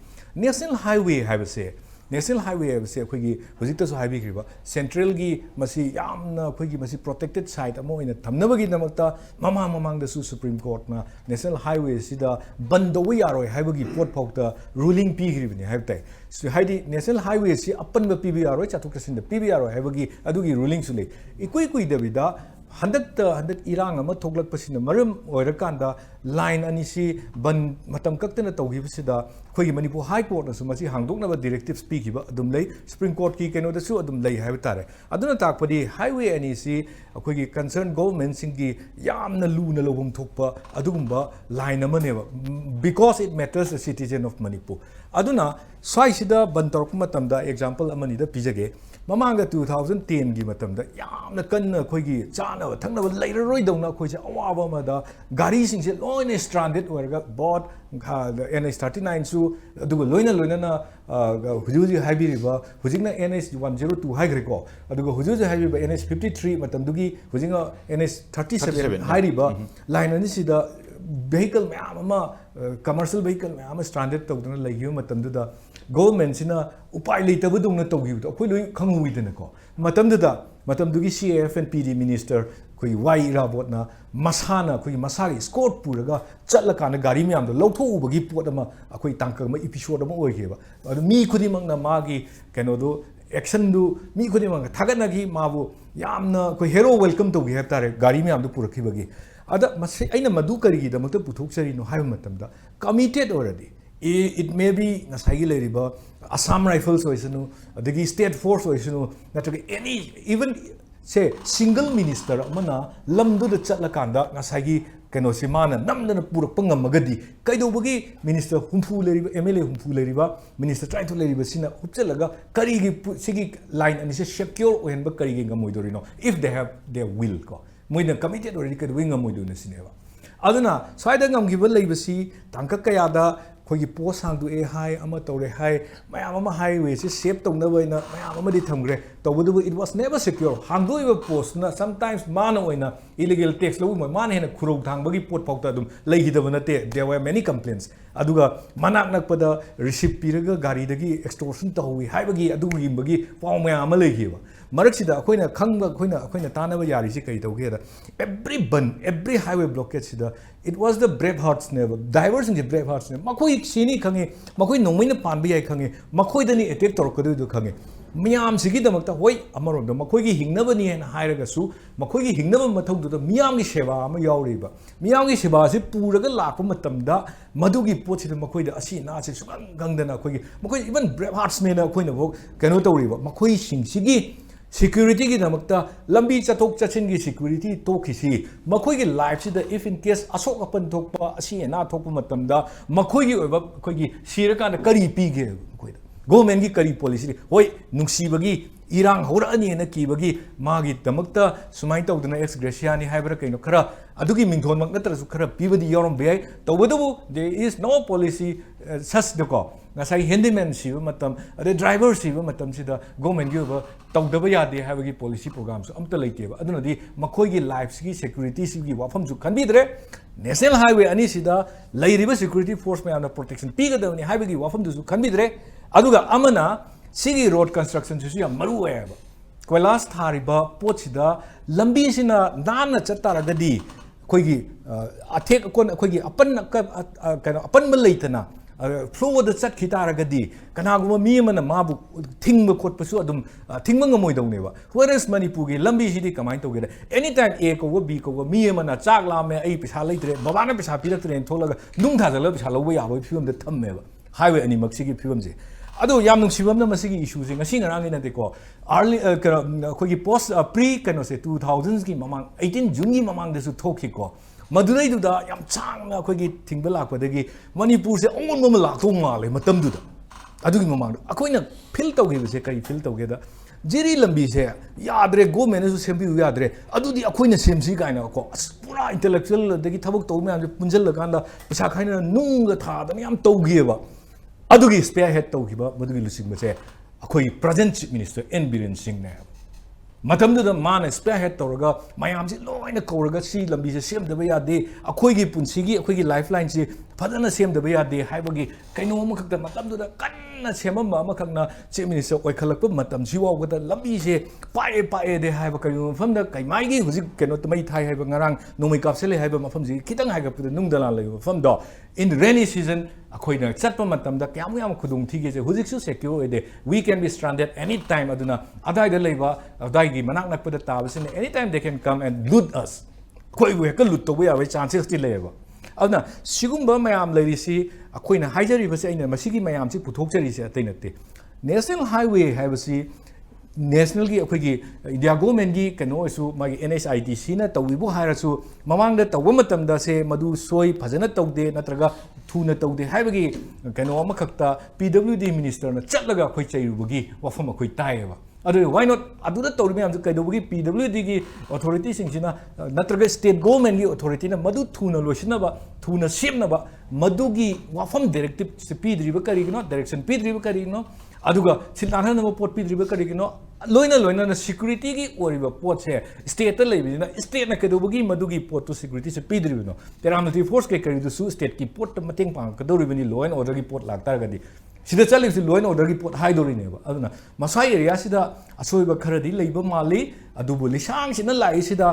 D: नेशनल हाईवे हाइबसे नेशनल हाईवे है अखोइगी हुजिक्तसु हाइबिग्रिबा सेंट्रल की मसी यामना अखोइगी मसी प्रोटेक्टेड साइट अमो ओइना थमनबगी नमक्ता ममांगदसु सुप्रीम कोर्ट ना नेशनल हाईवे सिदा बंदव यारोय हाइबगी पोट फौक्ता रूलिंग पीग्रिबनि हाइबताई हाइदि नेशनल हाईवे सि अपन पीबी यारोय चाथुक चसिन पीबी यारोय हाइबगी अदुगी रूलिंग सुले इकुइ कुइदबिदा हंदक इरांग अमा थोगलकपसिना मरम ओइरकांदा लाइन अनिसी बन मतम कक्तना तौगिबसिदा खोगी मणिपुर हाई कोर्ट नसु मसी हांगदोकनबा डायरेक्टिव्स पीखिबा अदुम लई सुप्रीम कोर्ट की केनोदसु अदुम लई हाइबा तारे अदुना ताकपदी हाईवे अनिसी अखोगी कंसर्न गवर्नमेंट सिंगी यामना लूना लोबम थोकपा अदुगुंबा लाइन अमनेबा because it matters the citizen of Manipur अदुना स्वाइसिदा बन तौरक मतमदा एग्जांपल अमनिदा पिजगे ममांग 2010 की मतमदा यामना कन्न अखोगी चानब थंगनब लैररोइदौना अखोइसे अवाबा अमदा गाड़ी सिंगसे लोइने स्ट्रांडेड ओरगा बोट NH 39 सु अदुगा लोइना हुजुजी हाइबिरिबा हुजिंगना NH 102 हाइग्रेको अदुगा हुजुजी हाइबिबा NH 53 मतमदुगी हुजिंगा NH 37 हाइरिबा लाइन अनिसिदा vehicle मैम अमा commercial vehicle मैम स्ट्रांडेड तौदना लैगियो मतमदुदा गवर्नमेंट सिना उपाय लेतबदुंगना तौगिबदो अखोइ लोइ खंगुइदनको मतमदुगी CAF and PD मिनिस्टर कोई वाई राबोटना मसाना कोई मसागी स्कोट पुरगा चलकाना गाड़ी म्यामदो लौथोउबगी पोट अमा अखोइ तांकक मा एपिसोड अमा ओइगेबा अदु मी खुदिमंगना मागी कनोदो एक्शन दु मी खुदिमंग थागनगी माबु यामना कोई हेरो वेलकम तौगी हेतारे गाड़ी म्यामदो पुरखिबगी अदा मसे अइना मदु करिगी दमत पुथोक्सरिनो हाइब मतमदा committed already it may be ngasai leriba Assam Rifles oisunu adagi state force oisunu natrage any even say single minister amana lamdu da chatlakanda ngasai keno simana namdana purakpa ngamagadi kaidobagi minister humfu leriba MLA humfu leriba minister try to leriba sina upchalaga karigi sigi line ani se secure ohenba karigi ngamoidorino if they have their will ko moina committed already kad wing ngamoidona sineva aduna swaida ngamgiba leibasi tangka kayada खोगी post हांगदुए हाय अमा तौरे हाय मयाम अमा highway से save तौनबैना मयाम अमदि थमग्रे तौबदुबु इट वाज नेवर सिक्योर हांगदुइबा पोस्ट ना समटाइम्स माना ओइना इलीगल टैक्स लौ मान हेना खुरौ थांगबगी पोट फाउता दुम लैगिदब नते देयर वर मेनी कंप्लेंट्स अदुगा मनाक नकपदा रिसिप्ट पिरगा गाड़ीदगी एक्सटोर्शन तौवी हाइबगी अदुगिबगी पाउ मयाम अमा लैगिबा मरक्सिदा अखोइना खंगबा अखोइना तानबा यारिसि कै तौगेदा एवरी हाईवे ब्लॉकेज सिदा it was the brave hearts never divers in the brave hearts ne makoi sini khange makoi nongmai na pan bi ai khange makoi dani attack torkadu du khange miyam sigi damakta hoi amarom da makoi gi hingnaba ni hen hairaga su makoi gi hingnaba mathau du da miyam gi seva ama yauriba miyam gi seva se puraga lakpa matam da madu gi pot si da makoi da asi na se sugang gangdana makoi gi makoi even brave hearts me na koi na bok kano tauriba makoi sing sigi security की दमकता लंबी चतोक चचिन की security तो किसी मखोई की life से if in case Ashok अपन थोकपा असी ना थोकपा मतमदा मखोई की ओइबा कोई की सिरका न करी पीगे कोई गवर्नमेंट की करी पॉलिसी होय नुक्सीबगी इरांग होरअनी न कीबगी मागी दमकता सुमाइ तौदना एक्स ग्रेसिया नि हाइबरा कइनो खरा अदुगी मिंथोन मक नत्रसु खरा पीबदी योरम बेय तौबदबु there is no policy sauce दको ngasai handyman siba matam ade driver siba matam sida government gi ba tawdaba yade habagi policy programs amta leiteba aduna di makhoi gi lives gi security gi wafam ju khanbidre national highway ani sida leiriba security force me ana protection pigadawni habagi wafam du khanbidre aduga amana sigi road construction su ya maru ayaba koilas thariba pot sida lambi sina nana chataragadi khoi gi athek kon khoi gi apan kan apan ma leitana ꯐ꯭ꯂꯣꯗ ꯆꯠꯈꯤꯇꯥꯔꯒꯗꯤ ꯀꯅꯥꯒꯨꯝꯕ ꯃꯤ ꯑꯃꯅ ꯃꯥꯕꯨ ꯊꯤꯡꯕ ꯈꯣꯠꯄꯁꯨ ꯑꯗꯨꯝ ꯊꯤꯡꯕ ꯉꯝꯃꯣꯏꯗꯧꯅꯦꯕ ꯋꯦꯔꯦꯁ ꯃꯅꯤꯄꯨꯔꯒꯤ ꯂꯝꯕꯤꯁꯤꯗꯤ ꯀꯃꯥꯏꯅ ꯇꯧꯒꯦꯗ ꯑꯦꯅꯤ ꯇꯥꯏꯝ A ꯀꯧꯕ B ꯀꯧꯕ ꯃꯤ ꯑꯃꯅ ꯆꯥꯛ ꯂꯥꯝꯃꯦ ꯑꯩ ꯄꯩꯁꯥ ꯂꯩꯇ꯭ꯔꯦ ꯕꯕꯥꯅ ꯄꯩꯁꯥ ꯄꯤꯔꯛꯇ꯭ꯔꯦꯅ ꯊꯣꯛꯂꯒ ꯅꯨꯡ ꯊꯥꯖꯜꯂꯒ ꯄꯩꯁꯥ ꯂꯧꯕ ꯌꯥꯕꯒꯤ ꯐꯤꯕꯝꯗ ꯊꯝꯃꯦꯕ ꯍꯥꯏꯋꯦ ꯑꯅꯤꯃꯛꯁꯤꯒꯤ ꯐꯤꯕꯝꯁꯦ ꯑꯗꯣ ꯌꯥꯝ ꯅꯨꯡꯁꯤꯕ ꯑꯃꯅ ꯃꯁꯤꯒꯤ ꯏꯁꯨꯁꯦ ꯉꯁꯤ ꯉꯔꯥꯡꯒꯤ ꯅꯠꯇꯦꯀꯣ ꯑꯥꯔꯂꯤ ꯀꯩꯅꯣ ꯑꯩꯈꯣꯏꯒꯤ ꯄꯣꯁ ꯄ꯭ꯔꯤ ꯀꯩꯅꯣꯁꯦ 2000ꯒꯤ ꯃꯃꯥꯡ 18 ꯖꯨꯟꯒꯤ ꯃꯃꯥꯡꯗꯁꯨ ꯊꯣꯛꯈꯤꯀꯣ ꯃꯗꯨꯗꯩꯗꯨꯗ ꯌꯥꯝ ꯁꯥꯡꯅ ꯑꯩꯈꯣꯏꯒꯤ ꯊꯤꯡꯕ ꯂꯥꯛꯄꯗꯒꯤ ꯃꯅꯤꯄꯨꯔꯁꯦ ꯑꯑꯣꯟꯕ ꯑꯃ ꯂꯥꯛꯇꯧ ꯃꯥꯜꯂꯦ ꯃꯇꯝꯗꯨꯗ ꯑꯗꯨꯒꯤ ꯃꯃꯥꯡꯗ ꯑꯩꯈꯣꯏꯅ ꯐꯤꯜ ꯇꯧꯈꯤꯕꯁꯦ ꯀꯔꯤ ꯐꯤꯜ ꯇꯧꯒꯦꯗ ꯖꯤꯔꯤ ꯂꯝꯕꯤꯁꯦ ꯌꯥꯗ꯭ꯔꯦ ꯒꯣꯔꯃꯦꯟꯅꯁꯨ ꯁꯦꯝꯕꯤꯌꯨ ꯌꯥꯗ꯭ꯔꯦ ꯑꯗꯨꯗꯤ ꯑꯩꯈꯣꯏꯅ ꯁꯦꯝꯁꯤ ꯀꯥꯏꯅꯀꯣ ꯑꯁ ꯄꯨꯔꯥ ꯏꯟꯇꯦꯂꯦꯛꯆꯨꯋꯦꯜ ꯑꯗꯒꯤ ꯊꯕꯛ ꯇꯧꯕ ꯃꯌꯥꯝꯁꯦ ꯄꯨꯟꯁꯤꯜꯂꯀꯥꯟꯗ ꯄꯩꯁꯥ ꯈꯥꯏꯅ ꯅꯨꯡꯒ ꯊꯥꯗꯅ ꯌꯥꯝ ꯇꯧꯈꯤꯑꯕ ꯑꯗꯨꯒꯤ ꯁ꯭ꯄꯦꯌꯔ ꯍꯦꯗ ꯇꯧꯈꯤꯕ ꯃꯗꯨꯒꯤ ꯂꯨꯆꯤꯡꯕꯁꯦ ꯑꯩꯈꯣꯏꯒꯤ present chief minister N Biren ꯁꯤꯡꯅꯦꯕ ꯃꯇꯝꯗꯨꯗ ꯃꯥꯅ ꯁ꯭ꯄꯦꯌꯔ ꯍꯦꯗ ꯇꯧꯔꯒ ꯃꯌꯥꯝꯁꯤ ꯂꯣꯏꯅ ꯀꯧꯔꯒ ꯁꯤ ꯂꯝꯕꯤꯁꯦ ꯁꯦꯝꯗꯕ ꯌꯥꯗꯦ ꯑꯩꯈꯣꯏꯒꯤ ꯄꯨꯟꯁꯤꯒꯤ ꯑꯩꯈꯣꯏꯒꯤ ꯂꯥꯏꯐ ꯂꯥꯏꯟꯁꯤ ꯐꯖꯅ ꯁꯦꯝꯗꯕ ꯌꯥꯗꯦ ꯍꯥꯏꯕꯒꯤ ꯀꯩꯅꯣ ꯑꯃꯈꯛꯇ ꯃꯇꯝꯗꯨꯗ ꯀꯟꯅ ꯁꯦꯝꯃꯝꯕ ꯑꯃꯈꯛꯅ ꯆꯤꯐ ꯃꯤꯅꯤꯁꯇꯔ ꯑꯣꯏꯈꯠꯂꯛꯄ ꯃꯇꯝꯁꯤ ꯐꯥꯎꯕꯗ ꯂꯝꯕꯤꯁꯦ ꯄꯥꯛꯑꯦꯗꯦ ꯍꯥꯏꯕ ꯀꯔꯤꯒꯨꯝꯕ ꯃꯐꯝꯗ ꯀꯩꯃꯥꯏꯒꯤ ꯍꯧꯖꯤꯛ ꯀꯩꯅꯣ ꯃꯩ ꯊꯥꯏ ꯍꯥꯏꯕ ꯉꯔꯥꯡ ꯅꯣꯡꯃꯩ ꯀꯥꯞꯁꯤꯜꯂꯦ ꯍꯥꯏꯕ ꯃꯐꯝꯁꯤ ꯈꯤꯇꯪ ꯍꯥꯏꯒꯠꯄꯗ ꯅꯨꯡ ꯗꯂꯥꯟ ꯂꯩꯕ ꯃꯐꯝꯗꯣ ꯏꯟ ꯔꯦꯅꯤ ꯁꯤꯖꯟ ꯑꯩꯈꯣꯏꯅ ꯆꯠꯄ ꯃꯇꯝꯗ ꯀꯌꯥꯃꯨꯛ ꯌꯥꯝ ꯈꯨꯗꯣꯡ ꯊꯤꯒꯦꯁꯦ ꯍꯧꯖꯤꯛꯁꯨ ꯁꯦꯀ꯭ꯌꯣꯔ ꯑꯣꯏꯗꯦ ꯋꯤ ꯀꯦꯟ ꯕꯤ ꯁ꯭ꯇ꯭ꯔꯥꯟꯗꯦꯗ ꯑꯦꯅꯤ ꯇꯥꯏꯝ ꯑꯗꯨꯅ ꯑꯗꯥꯏꯗ ꯂꯩꯕ ꯑꯗꯥꯏꯒꯤ ꯃꯅꯥꯛ ꯅꯛꯄꯗ ꯇꯥꯕꯁꯤꯅ ꯑꯦꯅꯤ ꯇꯥꯏꯝ ꯗꯦ ꯀꯦꯟ ꯀꯝ ꯑꯦꯟ ꯂꯨꯠ ꯑꯁ ꯑꯩꯈꯣꯏꯕꯨ ꯍꯦꯛꯇ ꯂꯨꯠ ꯇꯧꯕ ꯌꯥꯕꯒꯤ ꯆꯥꯟꯁꯦꯁꯇꯤ ꯂꯩꯌꯦꯕ ꯑꯗꯨꯅ ꯁꯤꯒꯨꯝꯕ ꯃꯌꯥꯝ ꯂꯩꯔꯤꯁꯤ ꯑꯩꯈꯣꯏꯅ ꯍꯥꯏꯖꯔꯤꯕꯁꯤ ꯑꯩꯅ ꯃꯁꯤꯒꯤ ꯃꯌꯥꯝꯁꯤ ꯄꯨꯊꯣꯛꯆꯔꯤꯁꯦ ꯑꯇꯩ ꯅꯠꯇꯦ ꯅꯦꯁꯅꯦꯜ ꯍꯥꯏꯋꯦ ꯍꯥꯏꯕꯁꯤ ꯅꯦꯁꯅꯦꯜꯒꯤ ꯑꯩꯈꯣꯏꯒꯤ ꯏꯟꯗꯤꯌꯥ ꯒꯣꯔꯃꯦꯟꯒꯤ ꯀꯩꯅꯣ ꯑꯣꯏꯔꯁꯨ ꯃꯥꯒꯤ NHIDCꯅ ꯇꯧꯕꯤꯕꯨ ꯍꯥꯏꯔꯁꯨ ꯃꯃꯥꯡꯗ ꯇꯧꯕ ꯃꯇꯝꯗꯁꯦ ꯃꯗꯨ ꯁꯣꯏ ꯐꯖꯅ ꯇꯧꯗꯦ ꯅꯠꯇ꯭ꯔꯒ ꯊꯨꯅ ꯇꯧꯗꯦ ꯍꯥꯏꯕꯒꯤ ꯀꯩꯅꯣ ꯑꯃꯈꯛꯇ PWD ꯃꯤꯅꯤꯁꯇꯔꯅ ꯆꯠꯂꯒ ꯑꯩꯈꯣꯏ ꯆꯩꯔꯨꯕꯒꯤ ꯋꯥꯐꯝ ꯑꯩꯈꯣꯏ ꯇꯥꯏꯌꯦꯕ ꯑꯗꯨ ꯋꯥꯏ ꯅꯣꯠ ꯑꯗꯨꯗ ꯇꯧꯔꯤꯕ ꯃꯌꯥꯝꯁꯦ ꯀꯩꯗꯧꯕꯒꯤ PWDꯒꯤ ꯑꯣꯊꯣꯔꯤꯇꯤꯁꯤꯡꯁꯤꯅ ꯅꯠꯇ꯭ꯔꯒ ꯁ꯭ꯇꯦꯠ ꯒꯣꯔꯃꯦꯟꯒꯤ ꯑꯣꯊꯣꯔꯤꯇꯤꯅ ꯃꯗꯨ ꯊꯨꯅ ꯂꯣꯏꯁꯤꯟꯅꯕ ꯊꯨꯅ ꯁꯦꯝꯅꯕ ꯃꯗꯨꯒꯤ ꯋꯥꯐꯝ ꯗꯥꯏꯔꯦꯛꯇꯤꯞꯁꯦ ꯄꯤꯗ꯭ꯔꯤꯕ ꯀꯔꯤꯒꯤꯅꯣ ꯗꯥꯏꯔꯦꯛꯁꯟ ꯄꯤꯗ꯭ꯔꯤꯕ ꯀꯔꯤꯒꯤꯅꯣ ꯑꯗꯨꯒ ꯁꯤꯜ ꯅꯥꯟꯍꯟꯅꯕ ꯄꯣꯠ ꯄꯤꯗ꯭ꯔꯤꯕ ꯀꯔꯤꯒꯤꯅꯣ ꯂꯣꯏꯅꯅ ꯁꯤꯀ꯭ꯌꯨꯔꯤꯇꯤꯒꯤ ꯑꯣꯏꯔꯤꯕ ꯄꯣꯠꯁꯦ ꯁ꯭ꯇꯦꯠꯇ ꯂꯩꯕꯅꯤꯅ ꯁ꯭ꯇꯦꯠꯅ ꯀꯩꯗꯧꯕꯒꯤ ꯃꯗꯨꯒꯤ ꯄꯣꯠꯇꯨ ꯁꯤꯀ꯭ꯌꯨꯔꯤꯇꯤꯁꯦ ꯄꯤꯗ꯭ꯔꯤꯕꯅꯣ ꯄꯦꯔꯥꯃꯤꯂꯤꯇꯔꯤ ꯐꯣꯔꯁ ꯀꯔꯤꯗꯨꯁꯨ ꯁ꯭ꯇꯦꯠꯀꯤ ꯄꯣꯠꯇ ꯃꯇꯦꯡ ꯄꯥꯡꯉꯛꯀꯗꯧꯔꯤꯕꯅꯤ ꯂꯣ ꯑꯦꯟ ꯑꯣꯔꯗꯔꯒꯤ ꯄꯣꯠ ꯂꯥꯛꯇꯥꯔꯒꯗꯤ ꯁꯤꯗ ꯆꯠꯂꯤꯕꯁꯤ ꯂꯣ ꯑꯦꯟ ꯑꯣꯔꯗꯔꯒꯤ ꯄꯣꯠ ꯍꯥꯏꯗꯣꯔꯤꯅꯦꯕ ꯑꯗꯨꯅ ꯃꯁ꯭ꯋꯥꯏ ꯑꯦꯔꯤꯌꯥꯁꯤꯗ ꯑꯁꯣꯏꯕ ꯈꯔꯗꯤ ꯂꯩꯕ ꯃꯥꯜꯂꯤ ꯑꯗꯨꯕꯨ ꯂꯤꯁꯥꯡꯁꯤꯅ ꯂꯥꯛꯏꯁꯤꯗ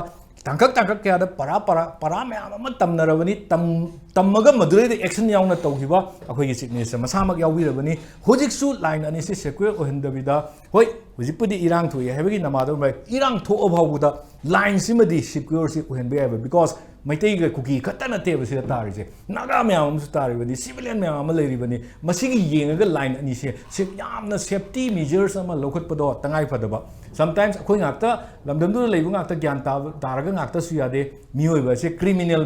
D: ꯇꯥꯡꯀꯛ ꯀꯌꯥꯗ ꯄꯔꯥ ꯃꯌꯥꯝ ꯑꯃ ꯇꯝꯅꯔꯕꯅꯤ ꯇꯝꯃꯒ ꯃꯗꯨꯗꯩꯗ ꯑꯦꯛꯁꯟ ꯌꯥꯎꯅ ꯇꯧꯈꯤꯕ ꯑꯩꯈꯣꯏꯒꯤ ꯆꯤꯐ ꯃꯤꯅꯤꯁꯇꯔ ꯃꯁꯥꯃꯛ ꯌꯥꯎꯕꯤꯔꯕꯅꯤ ꯍꯧꯖꯤꯛꯁꯨ ꯂꯥꯏꯟ ꯑꯅꯤꯁꯤ ꯁꯦꯀ꯭ꯌꯨꯔ ꯑꯣꯏꯍꯟꯗꯕꯤꯗ ꯍꯣꯏ ꯍꯧꯖꯤꯛꯄꯨꯗꯤ ꯏꯔꯥꯡ ꯊꯣꯛꯏ ꯍꯥꯏꯕꯒꯤ ꯅꯃꯥꯗ ꯏꯔꯥꯡ ꯊꯣꯛꯑ ꯐꯥꯎꯕꯗ ꯂꯥꯏꯟꯁꯤꯃꯗꯤ ꯁꯦꯀ꯭ꯌꯨꯔꯁꯤ ꯑꯣꯏꯍꯟꯕ ꯌꯥꯏꯕ ꯕꯤꯀꯣꯁ ꯃꯩꯇꯩꯒ ꯀꯨꯀꯤ ꯈꯛꯇ ꯅꯠꯇꯦꯕ ꯁꯤꯗ ꯇꯥꯔꯤꯁꯦ ꯅꯥꯒꯥ ꯃꯌꯥꯝ ꯑꯃꯁꯨ ꯇꯥꯔꯤꯕꯅꯤ ꯁꯤꯚꯤꯂꯤꯌꯟ ꯃꯌꯥꯝ ꯑꯃ ꯂꯩꯔꯤꯕꯅꯤ ꯃꯁꯤꯒꯤ ꯌꯦꯡꯉꯒ ꯂꯥꯏꯟ ꯑꯅꯤꯁꯦ ꯌꯥꯝꯅ ꯁꯦꯐꯇꯤ ꯃꯦꯖꯔꯁ ꯑꯃ ꯂꯧꯈꯠꯄꯗꯣ ꯇꯉꯥꯏꯐꯗꯕ ꯁꯝꯇꯥꯏꯝꯁ ꯑꯩꯈꯣꯏ ꯉꯥꯛꯇ ꯂꯝꯗꯝꯗꯨꯗ ꯂꯩꯕ ꯉꯥꯛꯇ ꯒ꯭ꯌꯥꯟ ꯇꯥꯔꯒ ꯉꯥꯛꯇꯁꯨ ꯌꯥꯗꯦ ꯃꯤꯑꯣꯏꯕ ꯑꯁꯦ ꯀ꯭ꯔꯤꯃꯤꯅꯦꯜ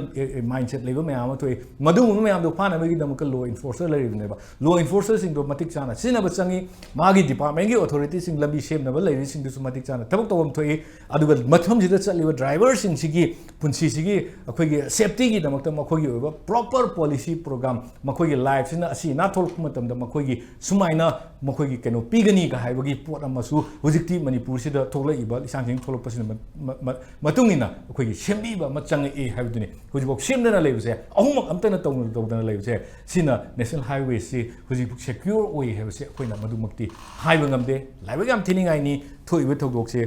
D: ꯃꯥꯏꯟꯁꯦꯠ ꯂꯩꯕ ꯃꯌꯥꯝ ꯑꯃ ꯊꯣꯛꯏ ꯃꯗꯨꯒꯨꯝꯕ ꯃꯌꯥꯝꯗꯣ ꯐꯥꯅꯕꯒꯤꯗꯃꯛꯇ ꯂꯣ ꯏꯟꯐꯣꯔꯁꯔ ꯂꯩꯔꯤꯕꯅꯦꯕ ꯂꯣ ꯏꯟꯐꯣꯔꯁꯔꯁꯤꯡꯗꯣ ꯃꯇꯤꯛ ꯆꯥꯅ ꯁꯤꯖꯤꯟꯅꯕ ꯆꯪꯉꯤ ꯃꯥꯒꯤ ꯗꯤꯄꯥꯔꯠꯃꯦꯟꯒꯤ ꯑꯣꯊꯣꯔꯤꯇꯤꯁꯤꯡ ꯂꯝꯕꯤ ꯁꯦꯝꯅꯕ ꯂꯩꯔꯤꯁꯤꯡꯗꯨꯁꯨ ꯃꯇꯤꯛ ꯆꯥꯅ ꯊꯕꯛ ꯇꯧꯐꯝ ꯊꯣꯛꯏ ꯑꯗꯨꯒ ꯃꯐꯝꯁꯤꯗ ꯆꯠꯂꯤꯕ ꯗ꯭ꯔꯥꯏꯚꯔꯁꯤꯡꯁꯤꯒꯤ ꯄꯨꯟꯁꯤꯁꯤꯒꯤ ꯑꯩꯈꯣꯏꯒꯤ ꯁꯦꯐꯇꯤꯒꯤꯗꯃꯛꯇ ꯃꯈꯣꯏꯒꯤ ꯑꯣꯏꯕ ꯄ꯭ꯔꯣꯄꯔ ꯄꯣꯂꯤꯁꯤ ꯄ꯭ꯔꯣꯒ꯭ꯔꯥꯝ ꯃꯈꯣꯏꯒꯤ ꯂꯥꯏꯐꯁꯤꯅ ꯑꯁꯤ ꯑꯅꯥ ꯊꯣꯛꯂꯛꯄ ꯃꯇꯝꯗ ꯃꯈꯣꯏꯒꯤ ꯁꯨꯃꯥꯏꯅ ꯃꯈꯣꯏꯒꯤ ꯀꯩꯅꯣ ꯄꯤꯒꯅꯤꯒ ꯍꯥꯏꯕꯒꯤ ꯄꯣꯠ ꯑꯃꯁꯨ ꯍꯧꯖꯤꯛꯇꯤ ꯃꯅꯤꯄꯨꯔꯁꯤꯗ ꯊꯣꯛꯂꯛꯏꯕ ꯂꯤꯁꯥꯡꯁꯤꯡ ꯊꯣꯛꯂꯛꯄꯁꯤꯅ ꯃꯇꯨꯡ ꯏꯟꯅ ꯑꯩꯈꯣꯏꯒꯤ ꯁꯦꯝꯕꯤꯕ ꯑꯃ ꯆꯪꯉꯛꯏ ꯍꯥꯏꯕꯗꯨꯅꯤ ꯍꯧꯖꯤꯛꯐꯥꯎ ꯁꯦꯝꯗꯅ ꯂꯩꯕꯁꯦ ꯑꯍꯨꯝꯃꯛ ꯑꯝꯇꯅ ꯇꯧꯗꯅ ꯂꯩꯕꯁꯦ ꯁꯤꯅ ꯅꯦꯁꯅꯦꯜ ꯍꯥꯏꯋꯦꯁꯤ ꯍꯧꯖꯤꯛꯐꯥꯎ ꯁꯦꯀ꯭ꯌꯨꯔ ꯑꯣꯏ ꯍꯥꯏꯕꯁꯦ ꯑꯩꯈꯣꯏꯅ ꯃꯗꯨꯃꯛꯇꯤ ꯍꯥꯏꯕ ꯉꯝꯗꯦ ꯂꯥꯏꯕꯛ ꯌꯥꯝ ꯊꯤꯅꯤꯡꯉꯥꯏꯅꯤ ꯊꯣꯛꯏꯕ ꯊꯧꯗꯣꯛꯁꯦ